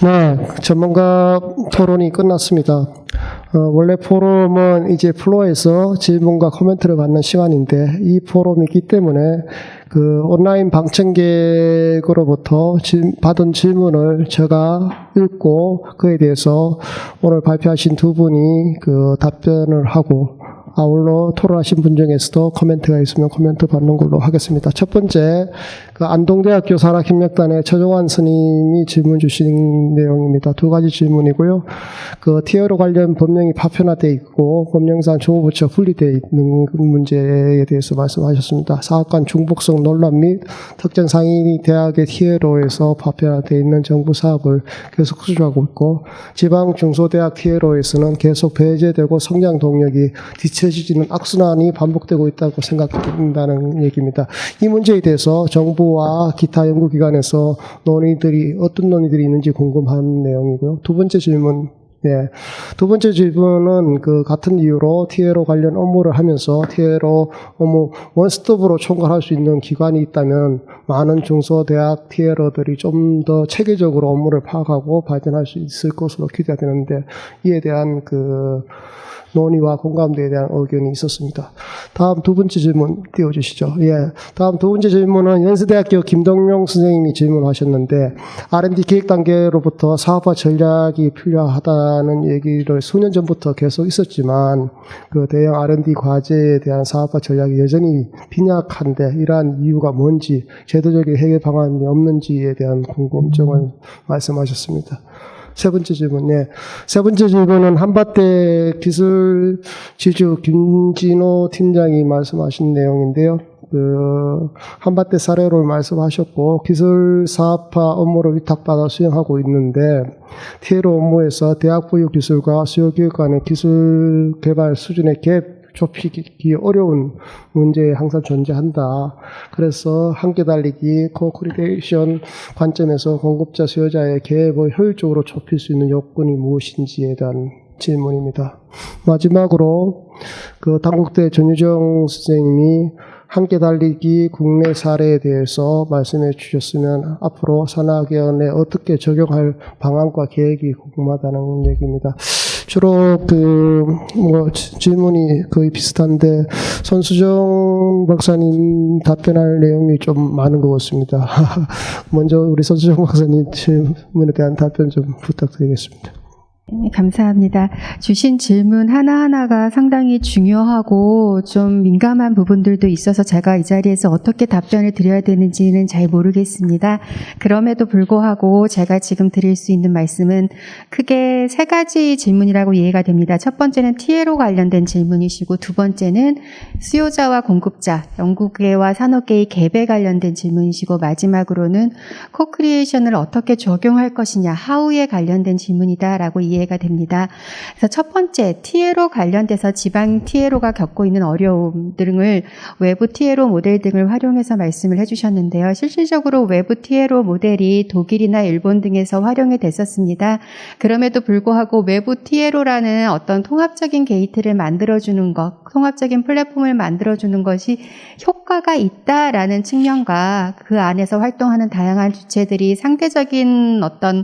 네, 전문가 토론이 끝났습니다. 원래 포럼은 이제 플로어에서 질문과 코멘트를 받는 시간인데 이 포럼이기 때문에 그 온라인 방청객으로부터 받은 질문을 제가 읽고 그에 대해서 오늘 발표하신 두 분이 그 답변을 하고 아울러 토론하신 분 중에서도 코멘트가 있으면 코멘트 받는 걸로 하겠습니다. 첫 번째, 그 안동대학교 산학협력단의 최종환 스님이 질문 주신 내용입니다. 두 가지 질문이고요. 그 티어로 관련 법령이 파편화되어 있고 법령상 정부부처 분리되어 있는 문제에 대해서 말씀하셨습니다. 사학간 중복성 논란 및 특정 상위 대학의 티어로에서 파편화되어 있는 정부 사업을 계속 수주하고 있고 지방 중소대학 티어로에서는 계속 배제되고 성장 동력이 뒤처지는 악순환이 반복되고 있다고 생각된다는 얘기입니다. 이 문제에 대해서 정부와 기타 연구기관에서 어떤 논의들이 있는지 궁금한 내용이고요. 두 번째 질문, 두 번째 질문은 그 같은 이유로 TLO 관련 업무를 하면서 TLO 업무 원스톱으로 총괄할 수 있는 기관이 있다면 많은 중소대학 TLO들이 좀 더 체계적으로 업무를 파악하고 발전할 수 있을 것으로 기대가 되는데 이에 대한 그 논의와 공감대에 대한 의견이 있었습니다. 다음 두 번째 질문 띄워주시죠. 다음 두 번째 질문은 연세대학교 김동용 선생님이 질문하셨는데 R&D 기획 단계로부터 사업화 전략이 필요하다는 얘기를 수년 전부터 계속 있었지만 그 대형 R&D 과제에 대한 사업화 전략이 여전히 빈약한데 이러한 이유가 뭔지 제도적인 해결 방안이 없는지에 대한 궁금증을 말씀하셨습니다. 세 번째 질문, 세 번째 질문은 한밭대 기술지주 김진호 팀장이 말씀하신 내용인데요. 그 한밭대 사례로 말씀하셨고 기술 사업화 업무를 위탁받아 수행하고 있는데 TLO 업무에서 대학 부유 기술과 수요 기업 간의 기술 개발 수준의 갭 좁히기 어려운 문제 항상 존재한다. 그래서 함께 달리기 콘크리테이션 관점에서 공급자 수요자의 갭을 효율적으로 좁힐 수 있는 요건이 무엇인지에 대한 질문입니다. 마지막으로 그 당국대 전유정 선생님이 함께 달리기 국내 사례에 대해서 말씀해 주셨으면 앞으로 산학연에 어떻게 적용할 방안과 계획이 궁금하다는 얘기입니다. 주로 질문이 거의 비슷한데 손수정 박사님 답변할 내용이 좀 많은 것 같습니다. 먼저 우리 손수정 박사님 질문에 대한 답변 좀 부탁드리겠습니다. 네, 감사합니다. 주신 질문 하나하나가 상당히 중요하고 좀 민감한 부분들도 있어서 제가 이 자리에서 어떻게 답변을 드려야 되는지는 잘 모르겠습니다. 그럼에도 불구하고 제가 지금 드릴 수 있는 말씀은 크게 세 가지 질문이라고 이해가 됩니다. 첫 번째는 TLO 관련된 질문이시고 두 번째는 수요자와 공급자, 연구계와 산업계의 갭에 관련된 질문이시고 마지막으로는 코크리에이션을 어떻게 적용할 것이냐, 하우에 관련된 질문이다라고 이해가 됩니다. 그래서 첫 번째, TLO 관련돼서 지방 TLO가 겪고 있는 어려움 등을 외부 TLO 모델 등을 활용해서 말씀을 해주셨는데요. 실질적으로 외부 TLO 모델이 독일이나 일본 등에서 활용이 됐었습니다. 그럼에도 불구하고 외부 TLO라는 어떤 통합적인 게이트를 만들어주는 것, 통합적인 플랫폼을 만들어주는 것이 효과가 있다라는 측면과 그 안에서 활동하는 다양한 주체들이 상대적인 어떤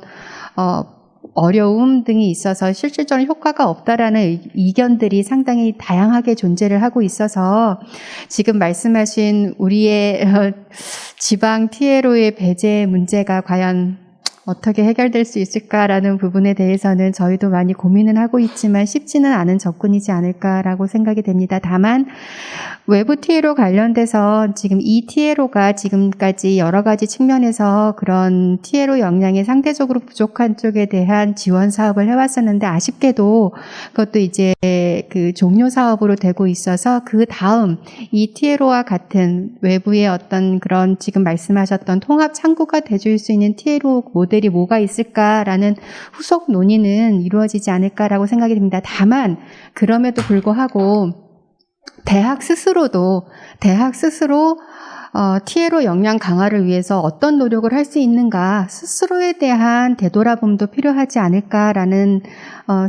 어려움 등이 있어서 실질적으로 효과가 없다라는 의견들이 상당히 다양하게 존재를 하고 있어서 지금 말씀하신 우리의 지방 TLO의 배제 문제가 과연 어떻게 해결될 수 있을까라는 부분에 대해서는 저희도 많이 고민은 하고 있지만 쉽지는 않은 접근이지 않을까라고 생각이 됩니다. 다만 외부 TLO 관련돼서 지금 이 TLO가 지금까지 여러 가지 측면에서 그런 TLO 역량이 상대적으로 부족한 쪽에 대한 지원 사업을 해왔었는데 아쉽게도 그것도 이제 그 종료 사업으로 되고 있어서 그 다음 이 TLO와 같은 외부의 어떤 그런 지금 말씀하셨던 통합 창구가 돼줄 수 있는 TLO 모델이 뭐가 있을까라는 후속 논의는 이루어지지 않을까라고 생각이 듭니다. 다만 그럼에도 불구하고 대학 스스로 TLO 역량 강화를 위해서 어떤 노력을 할 수 있는가 스스로에 대한 되돌아봄도 필요하지 않을까라는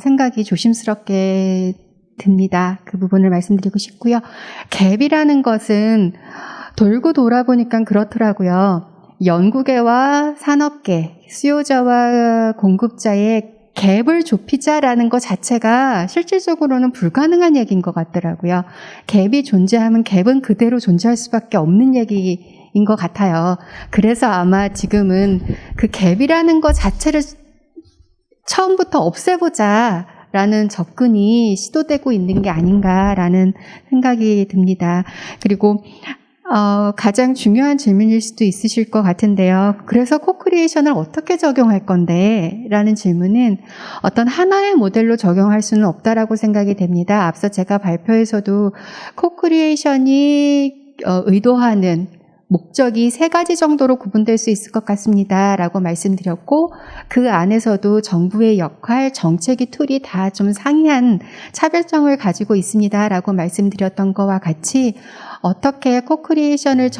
생각이 조심스럽게 듭니다. 그 부분을 말씀드리고 싶고요. 갭이라는 것은 돌고 돌아보니까 그렇더라고요. 연구계와 산업계, 수요자와 공급자의 갭을 좁히자라는 것 자체가 실질적으로는 불가능한 얘기인 것 같더라고요. 갭이 존재하면 갭은 그대로 존재할 수밖에 없는 얘기인 것 같아요. 그래서 아마 지금은 그 갭이라는 것 자체를 처음부터 없애보자라는 접근이 시도되고 있는 게 아닌가라는 생각이 듭니다. 그리고 가장 중요한 질문일 수도 있으실 것 같은데요. 그래서 코크리에이션을 어떻게 적용할 건데? 라는 질문은 어떤 하나의 모델로 적용할 수는 없다라고 생각이 됩니다. 앞서 제가 발표에서도 코크리에이션이 의도하는 목적이 3가지 정도로 구분될 수 있을 것 같습니다. 라고 말씀드렸고, 그 안에서도 정부의 역할, 정책의 툴이 다 좀 상이한 차별점을 가지고 있습니다. 라고 말씀드렸던 것과 같이 어떻게 코크리에이션을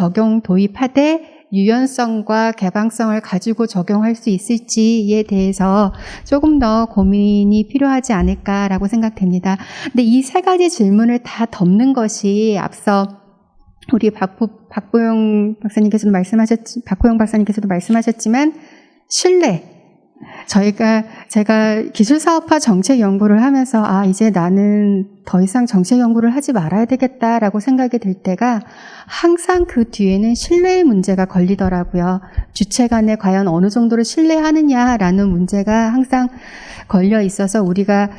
도입하되 유연성과 개방성을 가지고 적용할 수 있을지에 대해서 조금 더 고민이 필요하지 않을까라고 생각됩니다. 근데 이 3가지 질문을 다 덮는 것이 앞서 우리 박보영 박사님께서도 말씀하셨지만 신뢰. 제가 기술사업화 정책 연구를 하면서 이제 나는 더 이상 정책 연구를 하지 말아야 되겠다라고 생각이 들 때가 항상 그 뒤에는 신뢰의 문제가 걸리더라고요. 주체 간에 과연 어느 정도로 신뢰하느냐라는 문제가 항상 걸려 있어서 우리가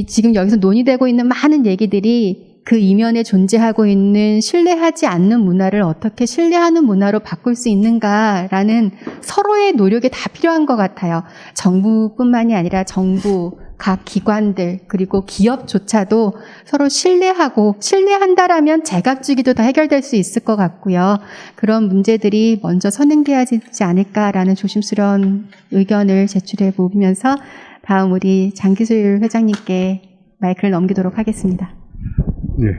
지금 여기서 논의되고 있는 많은 얘기들이 그 이면에 존재하고 있는 신뢰하지 않는 문화를 어떻게 신뢰하는 문화로 바꿀 수 있는가라는 서로의 노력이 다 필요한 것 같아요. 정부뿐만이 아니라 정부, 각 기관들, 그리고 기업조차도 서로 신뢰한다라면 제각주기도 다 해결될 수 있을 것 같고요. 그런 문제들이 먼저 선행돼야 되지 않을까라는 조심스러운 의견을 제출해 보면서 다음 우리 장기술 회장님께 마이크를 넘기도록 하겠습니다. 예,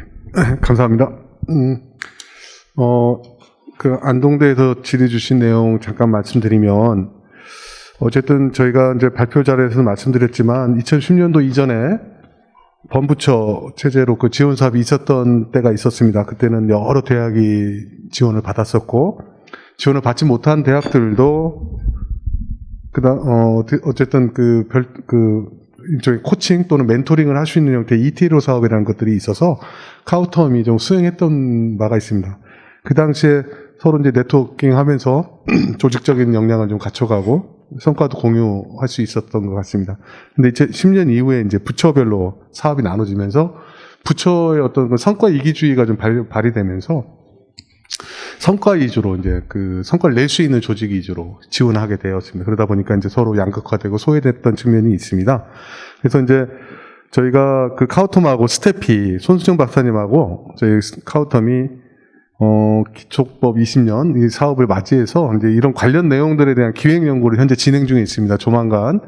감사합니다. 안동대에서 질의 주신 내용 잠깐 말씀드리면, 어쨌든 저희가 이제 발표 자료에서 말씀드렸지만, 2010년도 이전에 범부처 체제로 그 지원 사업이 있었던 때가 있었습니다. 그때는 여러 대학이 지원을 받았었고, 지원을 받지 못한 대학들도, 어쨌든 일종의 코칭 또는 멘토링을 할 수 있는 형태의 ET로 사업이라는 것들이 있어서 카우텀이 좀 수행했던 바가 있습니다. 그 당시에 서로 이제 네트워킹 하면서 조직적인 역량을 좀 갖춰가고 성과도 공유할 수 있었던 것 같습니다. 근데 이제 10년 이후에 이제 부처별로 사업이 나눠지면서 부처의 어떤 성과 이기주의가 좀 발휘되면서 성과 위주로 이제 성과를 낼 수 있는 조직 위주로 지원하게 되었습니다. 그러다 보니까 이제 서로 양극화되고 소외됐던 측면이 있습니다. 그래서 이제 저희가 카우텀하고 스태피 손수정 박사님하고 저희 카우텀이 기초법 20년 이 사업을 맞이해서 이제 이런 관련 내용들에 대한 기획 연구를 현재 진행 중에 있습니다. 조만간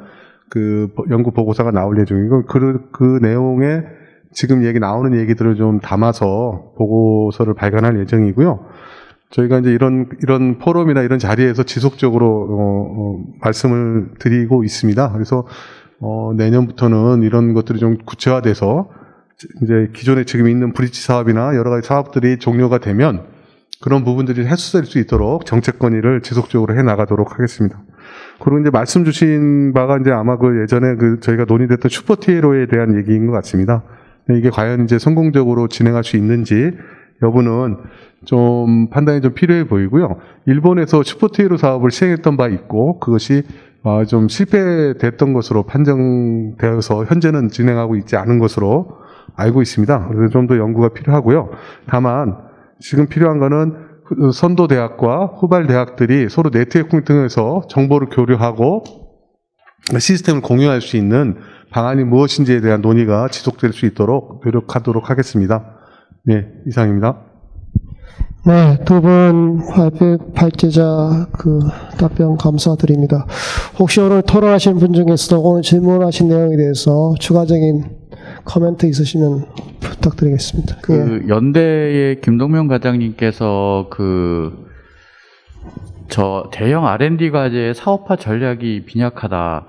연구 보고서가 나올 예정이고 그 내용에 지금 나오는 얘기들을 좀 담아서 보고서를 발간할 예정이고요. 저희가 이제 이런 포럼이나 이런 자리에서 지속적으로 말씀을 드리고 있습니다. 그래서 내년부터는 이런 것들이 좀 구체화돼서 이제 기존에 지금 있는 브릿지 사업이나 여러 가지 사업들이 종료가 되면 그런 부분들이 해소될 수 있도록 정책 건의를 지속적으로 해 나가도록 하겠습니다. 그리고 이제 말씀 주신 바가 이제 아마 예전에 저희가 논의됐던 슈퍼티에로에 대한 얘기인 것 같습니다. 이게 과연 이제 성공적으로 진행할 수 있는지 여부는 좀 판단이 좀 필요해 보이고요. 일본에서 슈퍼티에로 사업을 시행했던 바 있고 그것이 좀 실패됐던 것으로 판정되어서 현재는 진행하고 있지 않은 것으로 알고 있습니다. 그래서 좀 더 연구가 필요하고요. 다만 지금 필요한 거는 선도 대학과 후발 대학들이 서로 네트워킹 통해서 정보를 교류하고 시스템을 공유할 수 있는 방안이 무엇인지에 대한 논의가 지속될 수 있도록 노력하도록 하겠습니다. 네, 이상입니다. 네, 두 분 발제자 답변 감사드립니다. 혹시 오늘 토론하신 분 중에서도 오늘 질문하신 내용에 대해서 추가적인 코멘트 있으시면 부탁드리겠습니다. 예. 연대의 김동명 과장님께서 대형 R&D 과제의 사업화 전략이 빈약하다는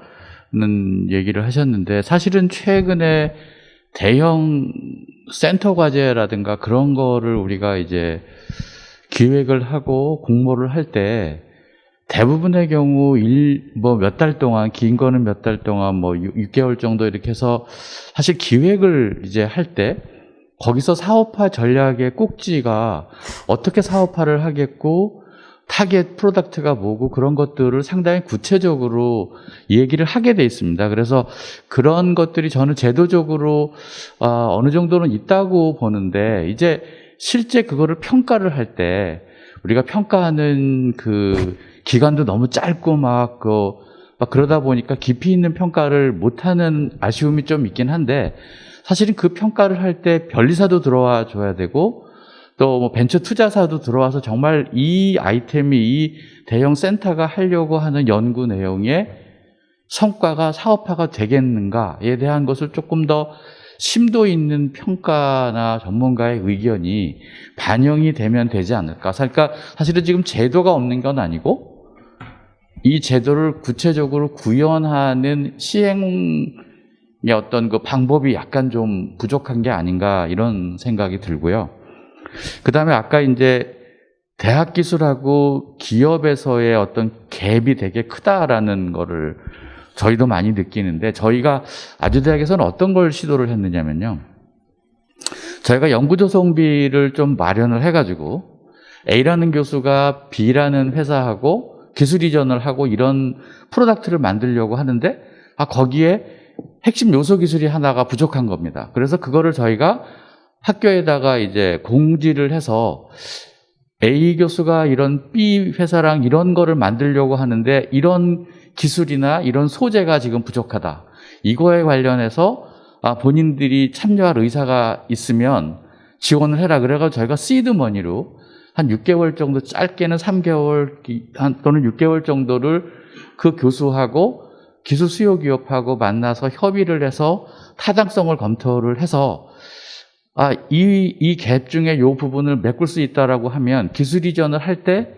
얘기를 하셨는데, 사실은 최근에 대형 센터 과제라든가 그런 거를 우리가 이제 기획을 하고 공모를 할 때 대부분의 경우 몇 달 동안, 긴 거는 몇 달 동안, 6개월 정도 이렇게 해서 사실 기획을 이제 할 때 거기서 사업화 전략의 꼭지가 어떻게 사업화를 하겠고 타겟 프로덕트가 뭐고 그런 것들을 상당히 구체적으로 얘기를 하게 돼 있습니다. 그래서 그런 것들이 저는 제도적으로 어느 정도는 있다고 보는데 이제 실제 그거를 평가를 할 때 우리가 평가하는 그 기간도 너무 짧고 막 그러다 보니까 깊이 있는 평가를 못하는 아쉬움이 좀 있긴 한데 사실은 그 평가를 할 때 변리사도 들어와 줘야 되고 또 뭐 벤처 투자사도 들어와서 정말 이 아이템이 이 대형 센터가 하려고 하는 연구 내용의 성과가 사업화가 되겠는가에 대한 것을 조금 더 심도 있는 평가나 전문가의 의견이 반영이 되면 되지 않을까. 그러니까 사실은 지금 제도가 없는 건 아니고 이 제도를 구체적으로 구현하는 시행의 어떤 그 방법이 약간 좀 부족한 게 아닌가 이런 생각이 들고요. 그 다음에 아까 이제 대학 기술하고 기업에서의 어떤 갭이 되게 크다라는 거를 저희도 많이 느끼는데 저희가 아주대학에서는 어떤 걸 시도를 했느냐면요. 저희가 연구조성비를 좀 마련을 해가지고 A라는 교수가 B라는 회사하고 기술 이전을 하고 이런 프로덕트를 만들려고 하는데 거기에 핵심 요소 기술이 하나가 부족한 겁니다. 그래서 그거를 저희가 학교에다가 이제 공지를 해서 A 교수가 이런 B 회사랑 이런 거를 만들려고 하는데 이런 기술이나 이런 소재가 지금 부족하다. 이거에 관련해서 본인들이 참여할 의사가 있으면 지원을 해라. 그래가지고 저희가 시드 머니로 한 6개월 정도, 짧게는 3개월 또는 6개월 정도를 그 교수하고 기술 수요 기업하고 만나서 협의를 해서 타당성을 검토를 해서 이 갭 중에 이 부분을 메꿀 수 있다라고 하면 기술 이전을 할 때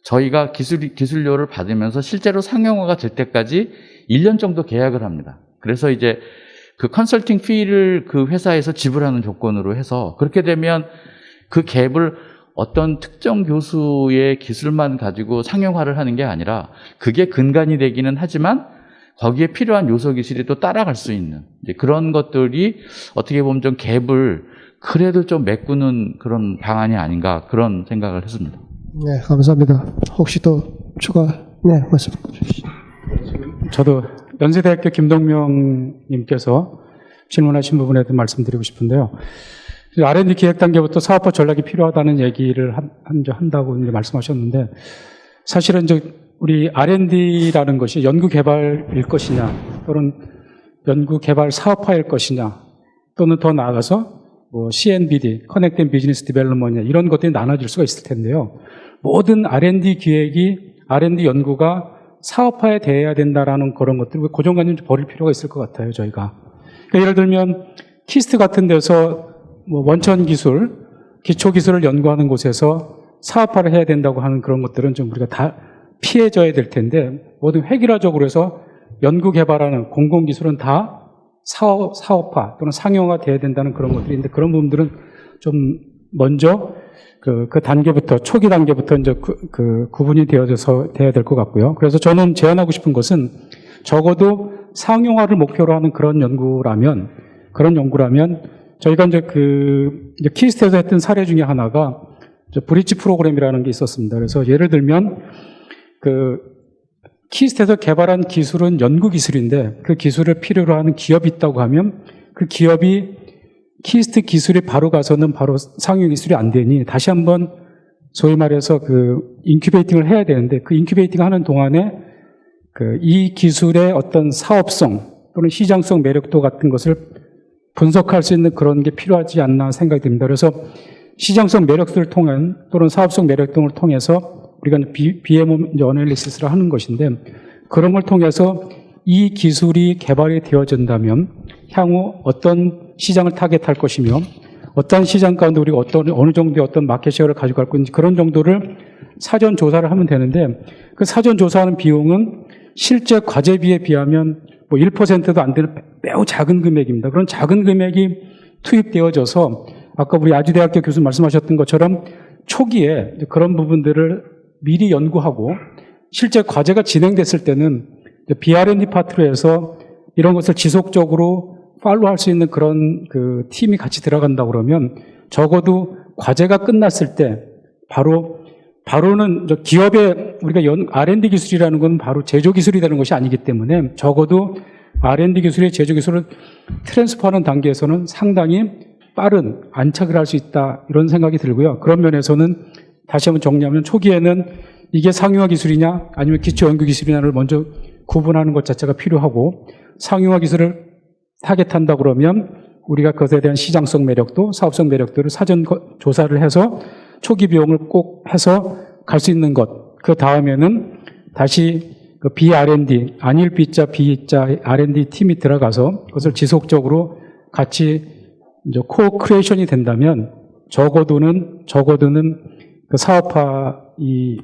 저희가 기술료를 받으면서 실제로 상용화가 될 때까지 1년 정도 계약을 합니다. 그래서 이제 그 컨설팅 피를 그 회사에서 지불하는 조건으로 해서 그렇게 되면 그 갭을 어떤 특정 교수의 기술만 가지고 상용화를 하는 게 아니라 그게 근간이 되기는 하지만 거기에 필요한 요소 기술이 또 따라갈 수 있는 이제 그런 것들이 어떻게 보면 좀 갭을 그래도 좀 메꾸는 그런 방안이 아닌가 그런 생각을 했습니다. 네, 감사합니다. 혹시 또 추가, 네, 말씀 주시죠. 저도 연세대학교 김동명님께서 질문하신 부분에 대해 말씀드리고 싶은데요. R&D 기획 단계부터 사업화 전략이 필요하다는 얘기를 한다고 이제 말씀하셨는데 사실은 이제 우리 R&D라는 것이 연구 개발일 것이냐 또는 연구 개발 사업화일 것이냐 또는 더 나아가서 뭐 CNBD, Connected Business Development이냐 이런 것들이 나눠질 수가 있을 텐데요. 모든 R&D 기획이 R&D 연구가 사업화에 대해야 된다라는 그런 것들 고정관념 좀 버릴 필요가 있을 것 같아요. 저희가 그러니까 예를 들면 키스트 같은 데서 뭐 원천 기술, 기초 기술을 연구하는 곳에서 사업화를 해야 된다고 하는 그런 것들은 좀 우리가 다 피해져야 될 텐데 모든 획일화적으로 해서 연구 개발하는 공공 기술은 다 사업화 또는 상용화 돼야 된다는 그런 것들인데 그런 부분들은 좀 먼저 그 단계부터 초기 단계부터 이제 구분이 되어져서 돼야 될 것 같고요. 그래서 저는 제안하고 싶은 것은 적어도 상용화를 목표로 하는 그런 연구라면 저희가 이제 이제 키스트에서 했던 사례 중에 하나가 브릿지 프로그램이라는 게 있었습니다. 그래서 예를 들면 키스트에서 개발한 기술은 연구 기술인데 그 기술을 필요로 하는 기업이 있다고 하면 그 기업이 키스트 기술이 바로 가서는 바로 상용 기술이 안 되니 다시 한번 소위 말해서 인큐베이팅을 해야 되는데 그 인큐베이팅 하는 동안에 이 기술의 어떤 사업성 또는 시장성 매력도 같은 것을 분석할 수 있는 그런 게 필요하지 않나 생각이 듭니다. 그래서 시장성 매력들을 통한 또는 사업성 매력 등을 통해서 우리가 BM 어널리시스를 하는 것인데 그런 걸 통해서 이 기술이 개발이 되어진다면 향후 어떤 시장을 타겟할 것이며 어떤 시장 가운데 우리가 어느 정도의 어떤 마켓 쉐어를 가져갈 건지 그런 정도를 사전 조사를 하면 되는데 그 사전 조사하는 비용은 실제 과제비에 비하면 뭐 1%도 안 되는 매우 작은 금액입니다. 그런 작은 금액이 투입되어져서 아까 우리 아주대학교 교수 말씀하셨던 것처럼 초기에 그런 부분들을 미리 연구하고 실제 과제가 진행됐을 때는 BR&D 파트로 해서 이런 것을 지속적으로 팔로우할 수 있는 그런 그 팀이 같이 들어간다 그러면 적어도 과제가 끝났을 때 바로는 기업의 우리가 R&D 기술이라는 건 바로 제조 기술이 되는 것이 아니기 때문에 적어도 R&D 기술의 제조 기술을 트랜스퍼하는 단계에서는 상당히 빠른 안착을 할 수 있다 이런 생각이 들고요. 그런 면에서는 다시 한번 정리하면 초기에는 이게 상용화 기술이냐 아니면 기초 연구 기술이냐를 먼저 구분하는 것 자체가 필요하고 상용화 기술을 타겟한다 그러면 우리가 그것에 대한 시장성 매력도 사업성 매력도를 사전 조사를 해서 초기 비용을 꼭 해서 갈 수 있는 것. 그 다음에는 다시 그 B.R.N.D. 안일 B자 B자 R&D 팀이 들어가서 그것을 지속적으로 같이 이제 코-크리에이션이 된다면 적어도는 그 사업화 이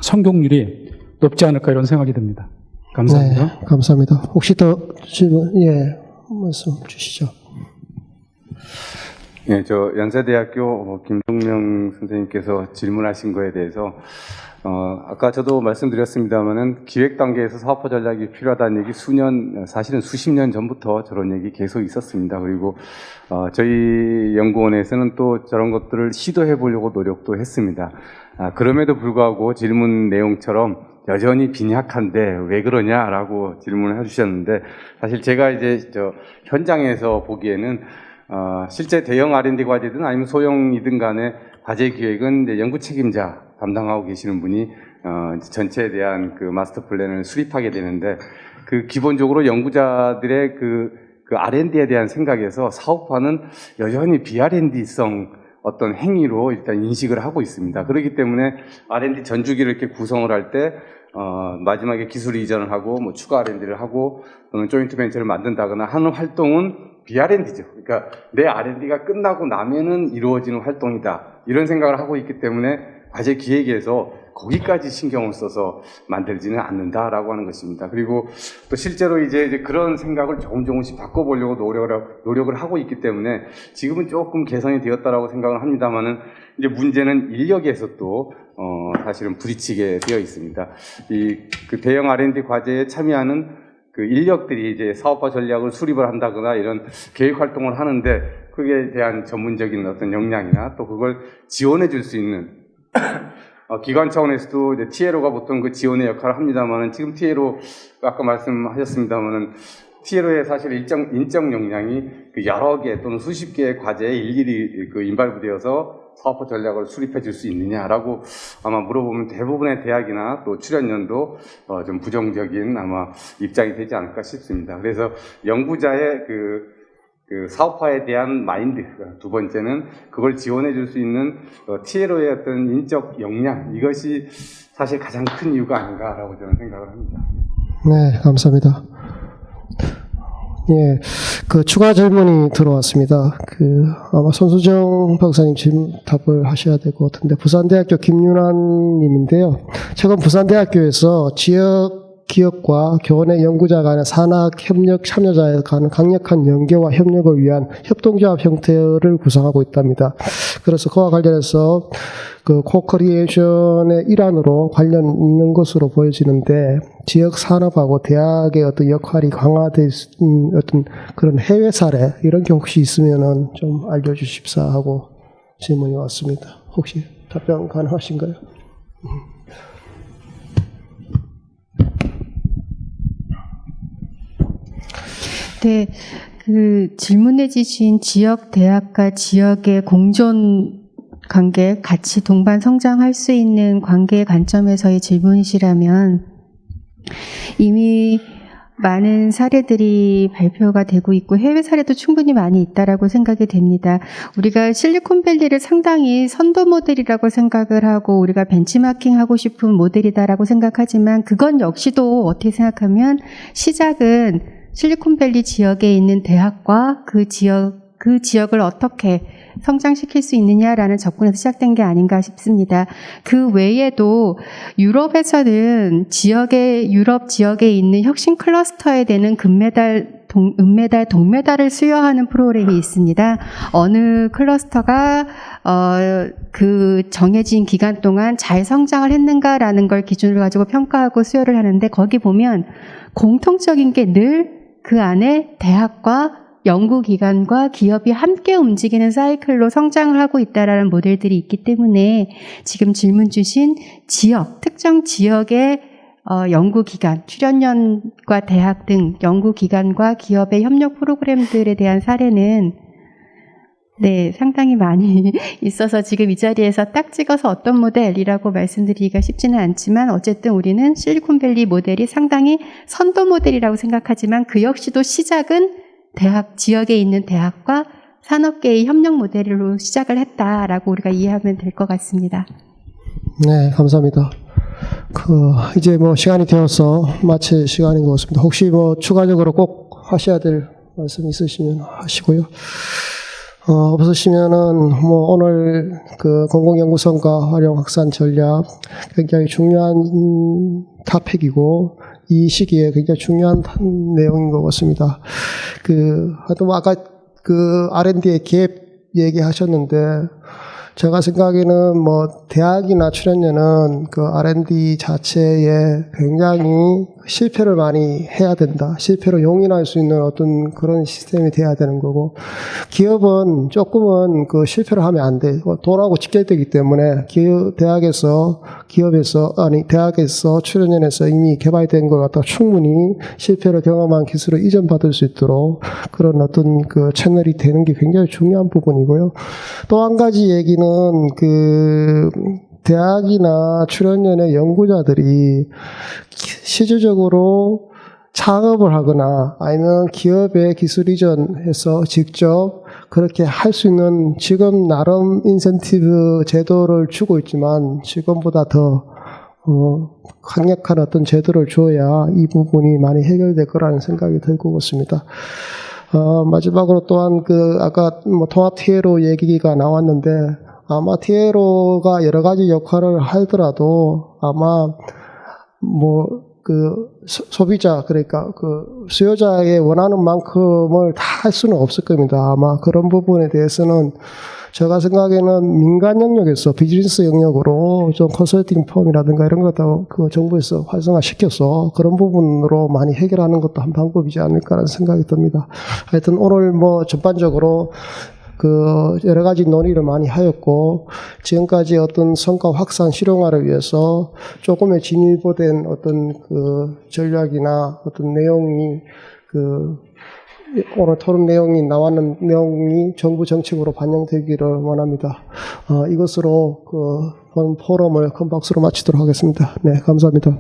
성공률이 높지 않을까 이런 생각이 듭니다. 감사합니다. 네, 감사합니다. 혹시 더 질문, 말씀 주시죠. 예, 저 연세대학교 김동명 선생님께서 질문하신 거에 대해서 아까 저도 말씀드렸습니다만은 기획 단계에서 사업화 전략이 필요하다는 얘기 사실은 수십 년 전부터 저런 얘기 계속 있었습니다. 그리고 저희 연구원에서는 또 저런 것들을 시도해 보려고 노력도 했습니다. 그럼에도 불구하고 질문 내용처럼 여전히 빈약한데 왜 그러냐라고 질문을 해주셨는데 사실 제가 이제 현장에서 보기에는 실제 대형 R&D 과제든 아니면 소형이든 간에 과제 기획은 이제 연구 책임자 담당하고 계시는 분이 전체에 대한 그 마스터 플랜을 수립하게 되는데 그 기본적으로 연구자들의 그 R&D에 대한 생각에서 사업화는 여전히 비R&D성 어떤 행위로 일단 인식을 하고 있습니다. 그렇기 때문에 R&D 전주기를 이렇게 구성을 할 때 마지막에 기술 이전을 하고 뭐 추가 R&D를 하고 또는 조인트 벤처를 만든다거나 하는 활동은 비R&D죠. 그러니까 내 R&D가 끝나고 나면은 이루어지는 활동이다. 이런 생각을 하고 있기 때문에 과제 기획에서 거기까지 신경을 써서 만들지는 않는다라고 하는 것입니다. 그리고 또 실제로 이제 그런 생각을 조금씩 바꿔보려고 노력을 하고 있기 때문에 지금은 조금 개선이 되었다라고 생각을 합니다만은 이제 문제는 인력에서 또 사실은 부딪히게 되어 있습니다. 그 대형 R&D 과제에 참여하는 그 인력들이 이제 사업화 전략을 수립을 한다거나 이런 계획 활동을 하는데 그에 대한 전문적인 어떤 역량이나 또 그걸 지원해 줄 수 있는 기관 차원에서도 이제 TLO가 보통 그 지원의 역할을 합니다만은 지금 TLO 아까 말씀하셨습니다만은 TLO의 사실 인적 역량이 그 여러 개 또는 수십 개의 과제에 일일이 그 인발부되어서 사업화 전략을 수립해 줄 수 있느냐라고 아마 물어보면 대부분의 대학이나 또 출연연도 좀 부정적인 아마 입장이 되지 않을까 싶습니다. 그래서 연구자의 그 사업화에 대한 마인드, 두 번째는 그걸 지원해 줄 수 있는 TLO의 어떤 인적 역량, 이것이 사실 가장 큰 이유가 아닌가라고 저는 생각을 합니다. 네, 감사합니다. 예, 그 추가 질문이 들어왔습니다. 아마 손수정 박사님 답을 하셔야 될 것 같은데, 부산대학교 김윤환 님인데요. 최근 부산대학교에서 지역 기업과 교내 연구자 간의 산학 협력 참여자에 관한 강력한 연계와 협력을 위한 협동조합 형태를 구상하고 있답니다. 그래서 그와 관련해서 그 코크리에이션의 일환으로 관련 있는 것으로 보여지는데 지역 산업하고 대학의 어떤 역할이 강화된 어떤 그런 해외 사례 이런 게 혹시 있으면은 좀 알려주십사 하고 질문이 왔습니다. 혹시 답변 가능하신가요? 네, 그 질문해 주신 지역 대학과 지역의 공존 관계, 같이 동반 성장할 수 있는 관계의 관점에서의 질문이시라면 이미 많은 사례들이 발표가 되고 있고 해외 사례도 충분히 많이 있다라고 생각이 됩니다. 우리가 실리콘밸리를 상당히 선도 모델이라고 생각을 하고 우리가 벤치마킹하고 싶은 모델이다라고 생각하지만 그건 역시도 어떻게 생각하면 시작은 실리콘밸리 지역에 있는 대학과 그 지역을 어떻게 성장시킬 수 있느냐라는 접근에서 시작된 게 아닌가 싶습니다. 그 외에도 유럽에서는 유럽 지역에 있는 혁신 클러스터에 대한 금메달 은메달, 동메달을 수여하는 프로그램이 있습니다. 어느 클러스터가 그 정해진 기간 동안 잘 성장을 했는가라는 걸 기준으로 가지고 평가하고 수여를 하는데 거기 보면 공통적인 게 늘 그 안에 대학과 연구기관과 기업이 함께 움직이는 사이클로 성장을 하고 있다라는 모델들이 있기 때문에 지금 질문 주신 지역, 특정 지역의 연구기관, 출연연과 대학 등 연구기관과 기업의 협력 프로그램들에 대한 사례는 네, 상당히 많이 있어서 지금 이 자리에서 딱 찍어서 어떤 모델이라고 말씀드리기가 쉽지는 않지만 어쨌든 우리는 실리콘밸리 모델이 상당히 선도 모델이라고 생각하지만 그 역시도 시작은 대학, 지역에 있는 대학과 산업계의 협력 모델로 시작을 했다라고 우리가 이해하면 될 것 같습니다. 네, 감사합니다. 이제 뭐 시간이 되어서 마칠 시간인 것 같습니다. 혹시 뭐 추가적으로 꼭 하셔야 될 말씀 있으시면 하시고요. 없으시면은 뭐 오늘 그 공공연구선과 활용 확산 전략 굉장히 중요한 토픽이고 이 시기에 굉장히 중요한 내용인 것 같습니다. 하여튼 뭐 아까 R&D의 갭 얘기하셨는데 제가 생각에는 뭐 대학이나 출연료는 R&D 자체에 굉장히 실패를 많이 해야 된다. 실패로 용인할 수 있는 어떤 그런 시스템이 돼야 되는 거고, 기업은 조금은 실패를 하면 안 돼. 돈하고 직결되기 때문에 대학에서 출연연에서 이미 개발된 것 같다 충분히 실패를 경험한 기술을 이전받을 수 있도록 그런 어떤 채널이 되는 게 굉장히 중요한 부분이고요. 또 한 가지 얘기는 대학이나 출연연의 연구자들이 실질적으로 창업을 하거나 아니면 기업에 기술 이전해서 직접 그렇게 할 수 있는 지금 나름 인센티브 제도를 주고 있지만 지금보다 더 강력한 어떤 제도를 줘야 이 부분이 많이 해결될 거라는 생각이 들고 있습니다. 마지막으로 또한 아까 뭐 통합 TLO 얘기가 나왔는데 아마 TLO가 여러 가지 역할을 하더라도 아마 소비자, 그러니까 수요자의 원하는 만큼을 다 할 수는 없을 겁니다. 아마 그런 부분에 대해서는 제가 생각에는 민간 영역에서 비즈니스 영역으로 좀 컨설팅 펌이라든가 이런 것도 정부에서 활성화시켜서 그런 부분으로 많이 해결하는 것도 한 방법이지 않을까라는 생각이 듭니다. 하여튼 오늘 뭐 전반적으로 여러 가지 논의를 많이 하였고, 지금까지 어떤 성과 확산 실용화를 위해서 조금의 진일보된 어떤 전략이나 어떤 내용이 오늘 토론 내용이 나왔는 내용이 정부 정책으로 반영되기를 원합니다. 이것으로 본 포럼을 큰 박수로 마치도록 하겠습니다. 네, 감사합니다.